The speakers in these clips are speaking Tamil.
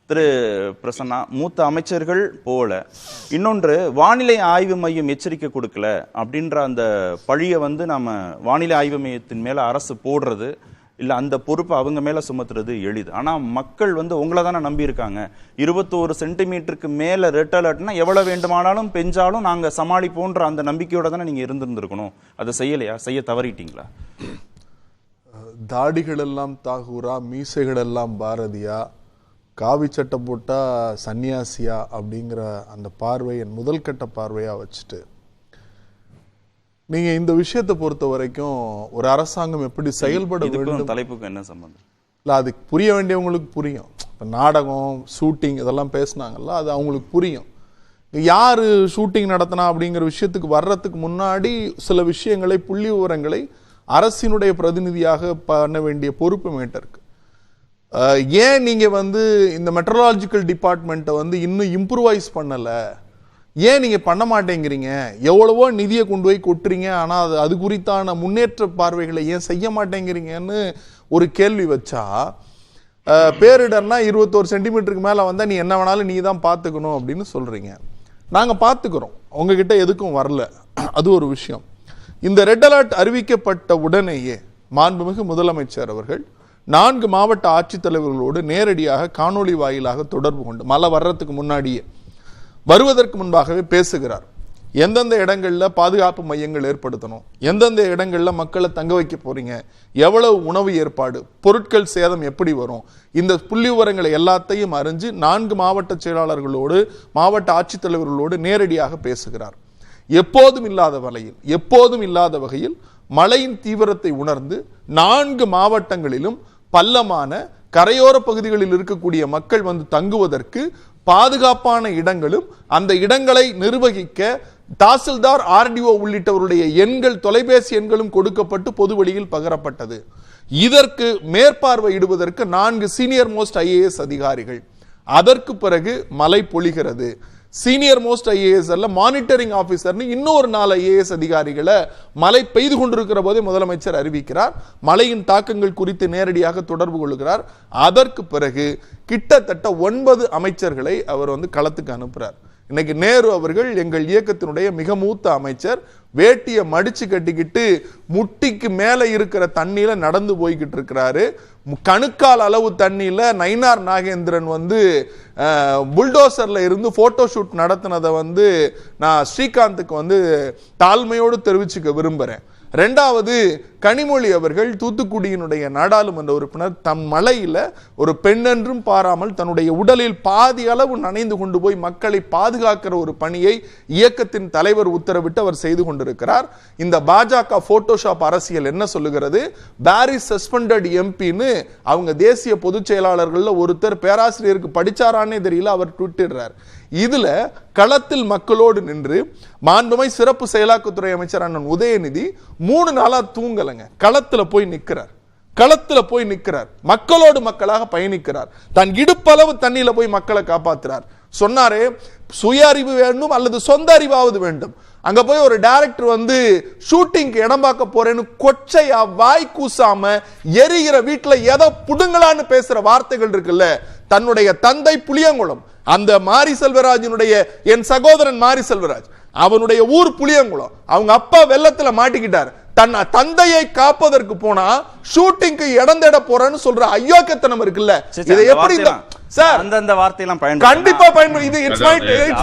திரு பிரசன்னா, மூத்த அமைச்சர்கள் போல இன்னொன்று வானிலை ஆய்வு மையம் எச்சரிக்கை கொடுக்கல அப்படின்ற அந்த பழியை நாம வானிலை ஆய்வு மையத்தின் மேல அரசு போடுறது இல்ல, அந்த பொறுப்பு அவங்க மேல சுமத்துறது எளிது. ஆனா மக்கள் உங்களை தானே நம்பி இருக்காங்க. 21 சென்டிமீட்டருக்கு மேல ரெட் அலர்ட்னா எவ்வளவு வேண்டுமானாலும் பெஞ்சாலும் நாங்க சமாளிப்போன்ற அந்த நம்பிக்கையோட தானே நீங்க இருந்திருக்கணும். அதை செய்யலையா? செய்ய தவறிட்டீங்களா? தாடிகள் எல்லாம் தாகூரா, மீசைகள் எல்லாம் பாரதியா, காவி சட்டை போட்டா சன்னியாசியா அப்படிங்கிற அந்த பார்வை என் முதல் கட்ட பார்வையா வச்சுட்டு, நீங்க இந்த விஷயத்தை பொறுத்த வரைக்கும் ஒரு அரசாங்கம் எப்படி செயல்பட வேண்டும், தலைப்புக்கு என்ன சம்பந்தம் இல்ல அதுக்கு புரிய வேண்டியவங்களுக்கு புரியும். இப்ப நாடகம் ஷூட்டிங் இதெல்லாம் பேசினாங்கல்ல, அது அவங்களுக்கு புரியும். யாரு ஷூட்டிங் நடத்தினா அப்படிங்கிற விஷயத்துக்கு வர்றதுக்கு முன்னாடி சில விஷயங்களை, புள்ளி விவரங்களை அரசினுடைய பிரதிநிதியாக பண்ண வேண்டிய பொறுப்பு மேட்ட இருக்கு. ஏன் நீங்க இந்த மெட்ரலாஜிக்கல் டிபார்ட்மெண்ட்டை இன்னும் இம்ப்ரூவைஸ் பண்ணல, ஏன் நீங்க பண்ண மாட்டேங்கிறீங்க? எவ்வளவோ நிதியை கொண்டு போய் கொட்டுறீங்க, ஆனா அது குறித்தான முன்னேற்ற பார்வைகளை ஏன் செய்ய மாட்டேங்கிறீங்கன்னு ஒரு கேள்வி வச்சா, பேரிடர்னா 21 சென்டிமீட்டருக்கு மேல வந்தா நீ என்ன வேணாலும் நீ தான் பாத்துக்கணும் அப்படின்னு சொல்றீங்க. நாங்க பாத்துக்கிறோம், உங்ககிட்ட எதுக்கும் வரல, அது ஒரு விஷயம். இந்த ரெட் அலர்ட் அறிவிக்கப்பட்ட உடனேயே மாண்புமிகு முதலமைச்சர் அவர்கள் 4 மாவட்ட ஆட்சித்தலைவர்களோடு நேரடியாக காணொலி வாயிலாக தொடர்பு கொண்டு, மழை வர்றதுக்கு முன்னாடியே, வருவதற்கு முன்பாகவே பேசுகிறார். எந்தெந்த இடங்கள்ல பாதுகாப்பு மையங்கள் ஏற்படுத்தணும், எந்தெந்த இடங்கள்ல மக்களை தங்க வைக்க போறீங்க, எவ்வளவு உணவு ஏற்பாடு, பொருட்கள் சேதம் எப்படி வரும், இந்த புள்ளி விவரங்களை எல்லாத்தையும் அறிஞ்சு 4 மாவட்ட செயலாளர்களோடு, மாவட்ட ஆட்சித்தலைவர்களோடு நேரடியாக பேசுகிறார். எப்போதும் இல்லாத வகையில் மழையின் தீவிரத்தை உணர்ந்து 4 மாவட்டங்களிலும் பள்ளமான கரையோர பகுதிகளில் இருக்கக்கூடிய மக்கள் தங்குவதற்கு பாதுகாப்பான இடங்களும், அந்த இடங்களை நிர்வகிக்க தாசில்தார், RDO உள்ளிட்டவருடைய எண்கள், தொலைபேசி எண்களும் கொடுக்கப்பட்டு பொது வெளியில் பகிரப்பட்டது. இதற்கு மேற்பார்வையிடுவதற்கு 4 சீனியர் மோஸ்ட் IAS அதிகாரிகள். அதற்கு பிறகு மழை பொழிகிறது. சீனியர் மோஸ்ட் IAS அல்ல, மானிட்டரிங் ஆபீசர்னு இன்னொரு 4 IAS அதிகாரிகளை மழை பெய்து கொண்டிருக்கிற போதே முதலமைச்சர் அறிவிக்கிறார். மழையின் தாக்கங்கள் குறித்து நேரடியாக தொடர்பு கொள்கிறார். அதற்கு பிறகு கிட்டத்தட்ட 9 அமைச்சர்களை அவர் களத்துக்கு அனுப்புறார். இன்னைக்கு நேரு அவர்கள் எங்கள் இயக்கத்தினுடைய மிக மூத்த அமைச்சர், வேட்டியை மடிச்சு கட்டிக்கிட்டு முட்டிக்கு மேல இருக்கிற தண்ணியில நடந்து போய்கிட்டு இருக்கிறாரு. கணுக்கால் அளவு தண்ணியில நயினார் நாகேந்திரன் புல்டோசர்ல இருந்து போட்டோ ஷூட் நடத்தினதை நான் ஸ்ரீகாந்துக்கு தாழ்மையோடு தெரிவிச்சுக்க விரும்புறேன். 2வது, கனிமொழி அவர்கள் தூத்துக்குடியினுடைய நாடாளுமன்ற உறுப்பினர், தம் மலையில ஒரு பெண்ணென்றும் பாராமல் தன்னுடைய உடலில் பாதி அளவு நனைந்து கொண்டு போய் மக்களை பாதுகாக்கிற ஒரு பணியை இயக்கத்தின் தலைவர் உத்தரவிட்டு அவர் செய்து கொண்டிருக்கிறார். இந்த பாஜக போட்டோஷாப் அரசியல் என்ன சொல்லுகிறது? பாரிஸ் சஸ்பெண்டட் எம்பின்னு அவங்க தேசிய பொதுச் செயலாளர்கள் ஒருத்தர் பேராசிரியருக்கு படிச்சாரானே தெரியல, அவர் ட்விட்டர். இதுல களத்தில் மக்களோடு நின்று மாண்புமை சிறப்பு செயலாக்கத்துறை அமைச்சர் அண்ணன் உதயநிதி 3 நாளா தூங்கலங்க. களத்துல போய் நிற்கிறார், மக்களோடு மக்களாக பயணிக்கிறார். தன் இடுப்பளவு தண்ணியில போய் மக்களை காப்பாற்றுறார். சொன்னாரே, சுய அறிவு வேண்டும் அல்லது சொந்த அறிவாவது வேண்டும். அங்க போய் ஒரு டைரக்டர் ஷூட்டிங்க்கு இடம் பார்க்க போறேன்னு கொச்சையா வாய் கூசாம எரிகிற வீட்டுல எதை புடுங்கலான்னு பேசுற வார்த்தைகள் இருக்குல்ல. தன்னுடைய தந்தை புளியங்குளம், அந்த மாரி செல்வராஜனுடைய, என் சகோதரன் மாரி செல்வராஜ், அவனுடைய ஊர் புளியங்குளம், அவங்க அப்பா வெள்ளத்துல மாட்டிக்கிட்டார். தன் தந்தையை காப்பதற்கு போனா ஷூட்டிங்க்கு இடம் தேட போறேன்னு சொல்ற அயோக்கியத்தனம் இருக்குல்ல. இதை எப்படி சார் அந்த வார்த்தையெல்லாம் கண்டிப்பா பயன்படுது. இது it's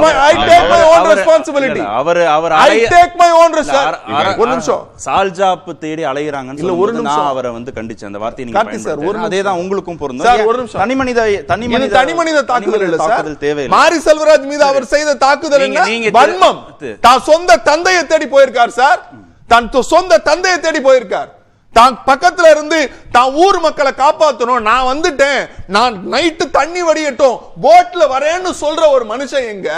my I take my own responsibility. அவர் I take my own responsibility. ஒரு நிமிஷம், சால்ஜாப் தேடி அலையறாங்கன்னு இல்ல, ஒரு நிமிஷம் நான் அவரை கண்டிச்சேன். அந்த வார்த்தையை நீங்க காட்டி சார், ஒரு அதேதான் உங்களுக்கும் பொருந்தும் சார். ஒரு நிமிஷம், தனிமனித தாக்குதல் இல்ல சார். மாரி செல்வராஜ் மீது அவர் செய்த தாக்குதல் என்ன? வன்மம். தான் சொந்த தந்தையை தேடி போயிருக்கார் சார். தன் சொந்த தந்தையை தேடி போயிருக்கார். தான் பக்கத்துல இருந்து தான் ஊர் மக்களை காப்பாற்றணும், நான் வந்துட்டேன், நான் நைட்டு தண்ணி வடியட்டும், போட்ல வரேன்னு சொல்ற ஒரு மனுஷன் எங்க?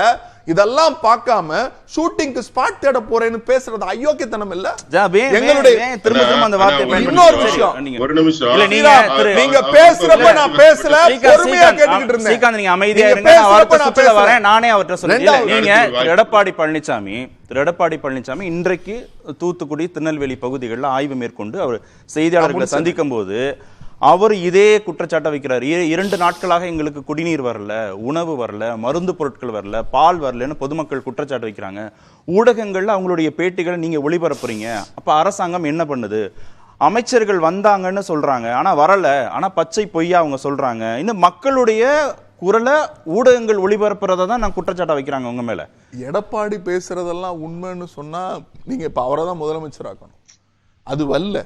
இதெல்லாம் பார்க்காம ஷூட்டிங்க்கு ஸ்பாட் தேட போறேன்னு பேசுறது அயோக்கியத்தனம் இல்ல? எங்களுடைய திரும்ப திரும்ப அந்த வார்த்தை. இன்னொரு விஷயம், ஒரு நிமிஷம், இல்ல நீங்க பேசுறப்ப நான் பேசல, பொறுமையா கேட்டுக்கிட்டு இருந்தேன். ஸ்ரீகாந்த், நீங்க அமைதியா இருங்க, நான் வார்த்தை சுத்தல வரேன். நானே அவர்ட்ட சொல்றேன். நீங்க திரு எடப்பாடி பழனிசாமி இன்றைக்கு தூத்துக்குடி, திருநெல்வேலி பகுதிகளில் ஆய்வு மேற்கொண்டு அவர் செய்தியாளர்களை சந்திக்கும் போது அவர் இதே குற்றச்சாட்டை வைக்கிறார். 2 நாட்களாக எங்களுக்கு குடிநீர் வரல, உணவு வரல, மருந்து பொருட்கள் வரல, பால் வரலன்னு பொதுமக்கள் குற்றச்சாட்டு வைக்கிறாங்க. ஊடகங்கள்ல அவங்களுடைய பேட்டிகளை நீங்க ஒளிபரப்புறீங்க. அப்ப அரசாங்கம் என்ன பண்ணுது? அமைச்சர்கள் வந்தாங்கன்னு சொல்றாங்க, ஆனா வரல, ஆனா பச்சை பொய்யா அவங்க சொல்றாங்க. இன்னும் மக்களுடைய குரலை ஊடகங்கள் ஒளிபரப்புறதை தான் நான் குற்றச்சாட்டை வைக்கிறாங்க உங்க மேல. எடப்பாடி பேசுறதெல்லாம் உண்மைன்னு சொன்னா நீங்க இப்ப அவரை தான் முதலமைச்சராக்கணும். அது வல்ல.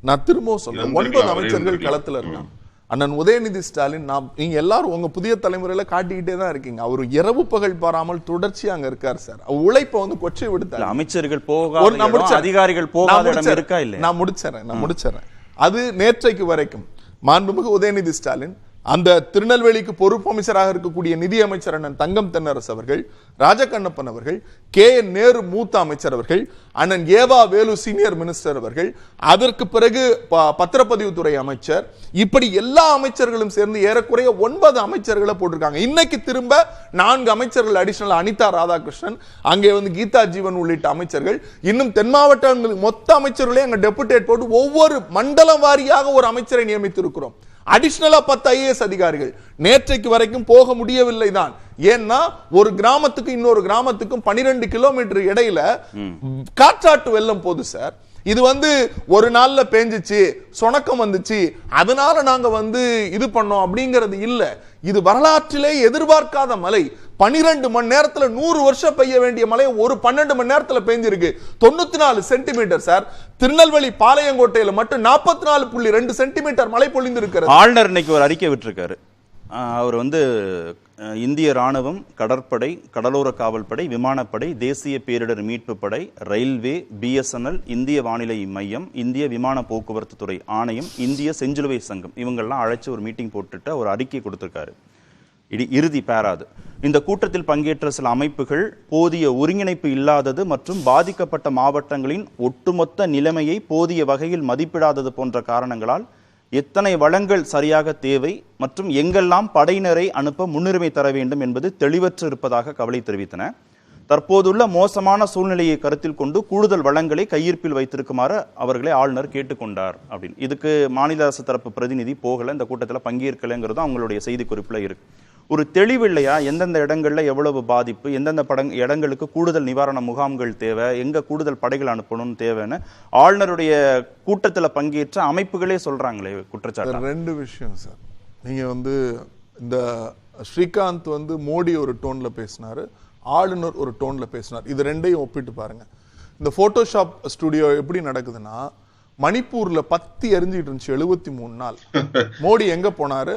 நான் திரும்பவும் சொல்றேன், 9 அமைச்சர்கள் களத்துல இருக்காங்க. அண்ணன் உதயநிதி ஸ்டாலின், நீங்க எல்லாரும் உங்க புதிய தலைமுறையில காட்டிக்கிட்டே தான் இருக்கீங்க. அவர் இரவு பகல் பாராமல் தொடர்ச்சியா அங்க இருக்காரு சார். உழைப்ப வந்து கொச்சை விடுத்தாரு. அமைச்சர்கள் போகாத, அதிகாரிகள் போகாத இடம் இருக்கா இல்ல? நான் முடிச்சறேன். அது நேற்றைக்கு வரைக்கும் மாண்புமிகு உதயநிதி ஸ்டாலின், அந்த திருநெல்வேலிக்கு பொறுப்பு அமைச்சராக இருக்கக்கூடிய நிதி அமைச்சர் அண்ணன் தங்கம் தென்னரசு அவர்கள், ராஜகண்ணப்பன் அவர்கள், KN நேரு மூத்த அமைச்சர் அவர்கள், அண்ணன் ஏவா வேலு சீனியர் மினிஸ்டர் அவர்கள், அதற்கு பிறகு பத்திரப்பதிவுத்துறை அமைச்சர், இப்படி எல்லா அமைச்சர்களும் சேர்ந்து ஏறக்குறைய 9 அமைச்சர்களை போட்டிருக்காங்க. இன்னைக்கு திரும்ப 4 அமைச்சர்கள் அடிஷனல், அனிதா ராதாகிருஷ்ணன், அங்கே வந்து கீதா ஜீவன் உள்ளிட்ட அமைச்சர்கள், இன்னும் தென் மாவட்டங்களுக்கு மொத்த அமைச்சர்களையும் அங்க டெபுடேட் போட்டு ஒவ்வொரு மண்டலம் வாரியாக ஒரு அமைச்சரை நியமித்திருக்கிறோம். அடிஷனலா 10 IAS அதிகாரிகள். நேற்றைக்கு வரைக்கும் போக முடியவில்லை தான். ஏன்னா ஒரு கிராமத்துக்கு இன்னொரு கிராமத்துக்கும் 12 கிலோமீட்டர் இடையில காற்றாட்டு வெள்ளம் போகுது சார். இது வந்து ஒரு நாள்ல பேஞ்சிச்சு, சொணக்கம் வந்துச்சு, அதனால நாங்க வந்து இது பண்ணோம் அப்படிங்கிறது இல்ல. இது வரலாற்றிலே எதிர்பார்க்காத மழை. 12 மணி நேரத்துல 100 வருஷம் பெய்ய வேண்டிய மழை ஒரு 12 மணி நேரத்துல பெய்ஞ்சிருக்கு. 94 சென்டிமீட்டர் சார். திருநெல்வேலி பாளையங்கோட்டையில மட்டும் 44.2 சென்டிமீட்டர் மழை பொழிந்திருக்கிறது. ஆளுநர் இன்னைக்கு ஒரு அறிக்கை விட்டிருக்காரு. அவர் வந்து இந்திய ராணுவம், கடற்படை, கடலோர காவல்படை, விமானப்படை, தேசிய பேரிடர் மீட்பு படை, ரயில்வே, BSNL, இந்திய வானிலை மையம், இந்திய விமான போக்குவரத்து துறை ஆணையம், இந்திய செஞ்சிலுவை சங்கம், இவங்கெல்லாம் அழைச்சு ஒரு மீட்டிங் போட்டுட்டு ஒரு அறிக்கை கொடுத்திருக்காரு. இறுதி பேராது. இந்த கூட்டத்தில் பங்கேற்ற சில அமைப்புகள் போதிய ஒருங்கிணைப்பு இல்லாதது மற்றும் பாதிக்கப்பட்ட மாவட்டங்களின் ஒட்டுமொத்த நிலைமையை போதிய வகையில் மதிப்பிடாதது போன்ற காரணங்களால் எத்தனை வளங்கள் சரியாக தேவை மற்றும் எங்கெல்லாம் படையினரை அனுப்ப முன்னுரிமை தர வேண்டும் என்பது தெளிவற்று இருப்பதாக கவலை தெரிவித்தன. தற்போதுள்ள மோசமான சூழ்நிலையை கருத்தில் கொண்டு கூடுதல் வளங்களை கையிருப்பில் வைத்திருக்குமாறு அவர்களை ஆளுநர் கேட்டுக்கொண்டார் அப்படின்னு. இதுக்கு மாநில அரசு தரப்பு பிரதிநிதி போகல, இந்த கூட்டத்தில் பங்கேற்கலைங்கிறது அவங்களுடைய செய்தி குறிப்பில் இருக்கு. ஒரு தெளிவு இல்லையா? எந்தெந்த இடங்கள்ல எவ்வளவு பாதிப்பு, எந்தெந்த இடங்களுக்கு கூடுதல் நிவாரண முகாம்கள் தேவை, எங்க கூடுதல் படைகள் அனுப்பணும் தேவைன்னு ஆளுநருடைய கூட்டத்தில் பங்கேற்ற அமைப்புகளே சொல்றாங்களே குற்றச்சாட்டு. 2 விஷயம் சார். நீங்க வந்து இந்த ஸ்ரீகாந்த் வந்து மோடி ஒரு டோன்ல பேசினாரு, ஆளுநர் ஒரு டோன்ல பேசினார். இது ரெண்டையும் ஒப்பிட்டு பாருங்க. இந்த போட்டோஷாப் ஸ்டுடியோ எப்படி நடக்குதுன்னா, மணிப்பூர்ல 10 எரிஞ்சிட்டு இருந்துச்சு 73 நாள். மோடி எங்க போனாரு?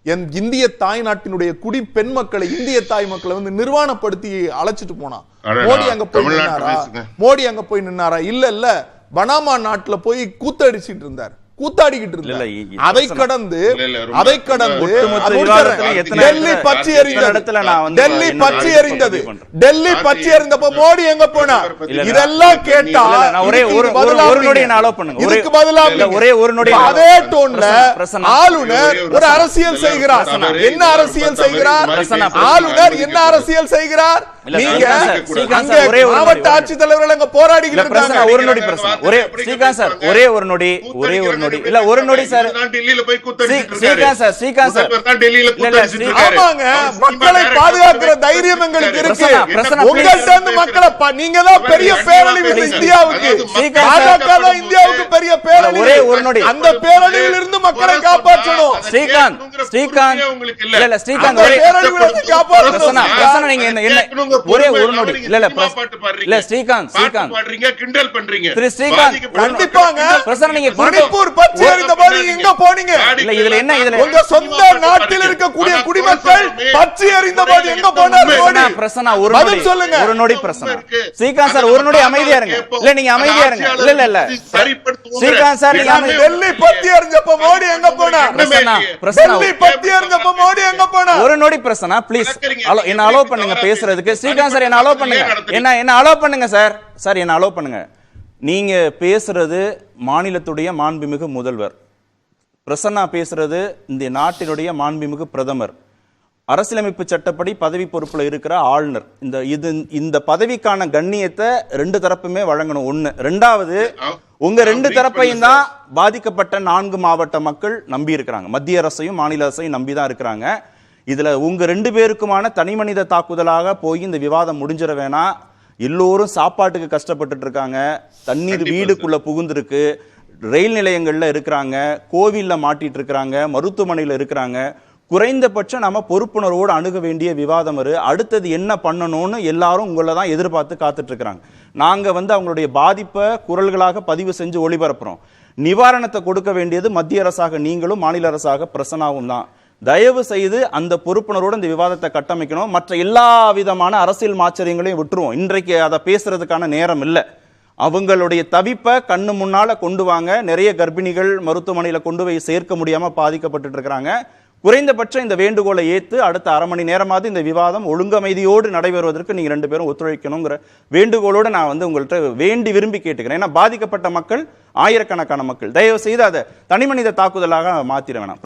என் இந்திய தாய் நாட்டினுடைய குடி பெண் மக்களை, இந்திய தாய் மக்களை வந்து நிர்வாணப்படுத்தி அழைச்சிட்டு போனா. மோடி அங்க போய் நின்னாரா? இல்ல பனாமா நாட்டுல போய் கூத்தடிச்சிட்டு இருந்தார், கூத்தாடிக்கிட்டு இருந்தார். அதை கடந்து டெல்லி பற்றி எறிந்தப்ப மோடி எங்க போனார்? இதெல்லாம் கேட்டா அதே டோன்ல ஆளுநர் ஒரு அரசியல் செய்கிறார். என்ன அரசியல் செய்கிறார் ஆளுநர்? என்ன அரசியல் செய்கிறார்? நீங்க மாவட்ட ஆட்சித்தலைவர்கள் அங்க போராடிக்கிட்டு இருக்காங்க. ஒரு நொடி பிரச்சனை. ஸ்ரீகாந்த் சார், ஒரே ஒரு நொடி இல்ல, ஒரு நொடி சார். ஸ்ரீகாந்த் சார், ஆமாங்க, மக்களை பாதுகாக்கிற தைரியம் எங்களுக்கு இருக்கு. உங்கள்ட்ட இருந்து மக்களை நீங்க தான் பெரிய பேரழிவு இந்தியாவுக்கு. பாஜக தான் இந்தியாவுக்கு பெரிய பேரழிவு. அந்த பேரழிவில் இருந்து மக்களை காப்பாற்றணும். ஸ்ரீகாந்த் இல்ல ஸ்ரீகாந்த் பேரழிவில் இருந்து காப்பாற்றணும். நீங்க என்ன ஒரே ஒரு நொடி இல்ல ஸ்ரீகாந்த் கிண்டல் பண்றீங்க. கண்டிப்பாங்க. நீங்க மணிப்பூர் பச்சை எறிந்த போது எங்க போனீங்க? இல்ல இதுல என்ன, இதுல உங்க சொந்த நாட்டில் இருக்கக்கூடிய குடிமக்கள் பச்சை எறிந்த போது எங்க போனாரு? பிரசன்னா ஒரு நொடி பிரசன்னா. ஸ்ரீகாந்த் சார் ஒரு நொடி அமைதியா இருங்க. இல்ல நீங்க அமைதியா இருங்க. இல்ல ஸ்ரீகாந்த் சார், நீங்க டெல்லி பச்சை எறிஞ்சப்ப மோடி எங்க போனார்? டெல்லி பச்சை எறிஞ்சப்ப மோடி எங்க போனார்? ஒரு நொடி பிரசன்னா ப்ளீஸ் என்ன அலோ பண்ணுங்க பேசுறதுக்கு. ஸ்ரீகாந்த் சார் என்ன அலோ பண்ணுங்க. என்ன அலோ பண்ணுங்க சார். என்ன அலோ பண்ணுங்க. நீங்க பேசுறது மாநிலத்துடைய மாண்புமிகு முதல்வர், பிரசன்னா பேசுறது இந்த நாட்டினுடைய மாண்புமிகு பிரதமர், அரசியலமைப்பு சட்டப்படி பதவி பொறுப்புல இருக்கிற ஆளுநர். இந்த பதவிக்கான கண்ணியத்தை 2 தரப்புமே வழங்கணும். ஒண்ணு. 2வது, உங்க ரெண்டு தரப்பையும் தான் பாதிக்கப்பட்ட 4 மாவட்ட மக்கள் நம்பி இருக்கிறாங்க. மத்திய அரசையும் மாநில அரசையும் நம்பி தான் இருக்கிறாங்க. இதுல உங்க 2 பேருக்குமான தனிமனித தாக்குதலாக போய் இந்த விவாதம் முடிஞ்சிட வேணாம். எல்லோரும் சாப்பாட்டுக்கு கஷ்டப்பட்டு இருக்காங்க, தண்ணீர் வீடுக்குள்ள புகுந்திருக்கு, ரயில் நிலையங்கள்ல இருக்கிறாங்க, கோவில்ல மாட்டிட்டு இருக்கிறாங்க, மருத்துவமனையில இருக்கிறாங்க. குறைந்தபட்சம் நம்ம பொறுப்புணர்வோடு அணுக வேண்டிய விவாதம் அடுத்தது என்ன பண்ணணும்னு எல்லாரும் உங்களை தான் எதிர்பார்த்து காத்துட்டு இருக்கிறாங்க. நாங்க அவங்களுடைய பாதிப்பை குரல்களாக பதிவு செஞ்சு ஒளிபரப்புறோம். நிவாரணத்தை கொடுக்க வேண்டியது மத்திய அரசாக நீங்களும் மாநில அரசாக பிரசனாவும் தான். தயவு செய்து அந்த பொறுப்புணர்வோடு இந்த விவாதத்தை கட்டமைக்கணும். மற்ற எல்லா விதமான அரசியல் மாச்சரியங்களையும் விட்டுருவோம். இன்றைக்கு அதை பேசுறதுக்கான நேரம் இல்லை. அவங்களுடைய தவிப்பை கண்ணு முன்னால கொண்டு வாங்க. நிறைய கர்ப்பிணிகள் மருத்துவமனையில கொண்டு போய் சேர்க்க முடியாம பாதிக்கப்பட்டு இருக்கிறாங்க. குறைந்தபட்சம் இந்த வேண்டுகோளை ஏத்து அடுத்த அரை மணி நேரமாவது இந்த விவாதம் ஒழுங்கமைதியோடு நடைபெறுவதற்கு நீங்க 2 பேரும் ஒத்துழைக்கணுங்கிற வேண்டுகோளோடு நான் உங்கள்கிட்ட வேண்டி விரும்பி கேட்டுக்கிறேன். ஏன்னா பாதிக்கப்பட்ட மக்கள் ஆயிரக்கணக்கான மக்கள். தயவு செய்து அதை தனிமனித தாக்குதலாக மாத்திர வேணாம்.